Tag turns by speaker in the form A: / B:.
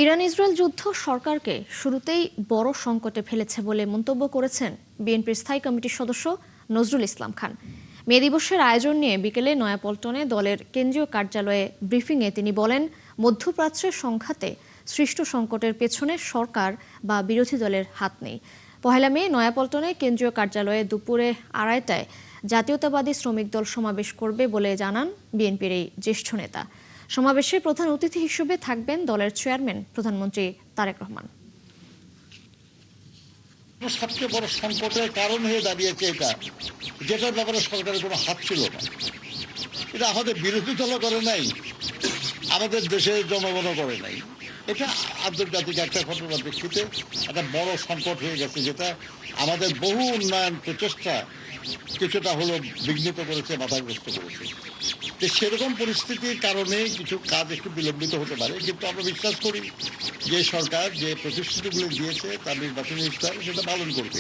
A: Iran Israel যুদ্ধ সরকারকে শুরুতেই বড় সংকটে ফেলেছে বলে মন্তব্য করেছেন বিএনপির স্থায়ী কমিটির সদস্য নজরুল ইসলাম খান। মে দিবসের আয়োজন নিয়ে বিকেলে নয়াপল্টনে দলের কেন্দ্রীয় কার্যালয়ে ব্রিফিংয়ে তিনি বলেন, মধ্যপ্রাচ্যের সংঘাতে সৃষ্ট সংকটের পেছনে সরকার বা বিরোধী দলের হাত নেই। পহেলা মে নয়াপল্টনে কেন্দ্রীয় কার্যালয়ে দুপুরে 2:30টায় জাতীয়তাবাদী শ্রমিক দল সমাবেশ করবে বলে জানান বিএনপির এই জ্যেষ্ঠ নেতা। সমাবেশে প্রধান অতিথি হিসেবে থাকবেন দলের চেয়ারম্যান প্রধানমন্ত্রী তারেক রহমান।
B: সবচেয়ে বড় সংকটের কারণ হয়ে দাঁড়িয়েছে এটা, যেটার ব্যাপারে সরকারের কোনো হাত ছিল না। এটা আমাদের বিরোধী দলও করে নাই, আমাদের দেশের জনগণও করে নাই। এটা আন্তর্জাতিক একটা ঘটনার প্রেক্ষিতে একটা বড় সংকট হয়ে গেছে, যেটা আমাদের বহু উন্নয়ন প্রচেষ্টা কিছুটা হলো বিঘ্নিত করেছে, বাধাগ্রস্ত করেছে। তো সেরকম পরিস্থিতির কারণে কিছু কাজ একটু বিলম্বিত হতে পারে, কিন্তু আমরা বিশ্বাস করি যে সরকার যে প্রতিশ্রুতিগুলো দিয়েছে তার নির্বাচনী ইস্তাহার সেটা পালন করবে।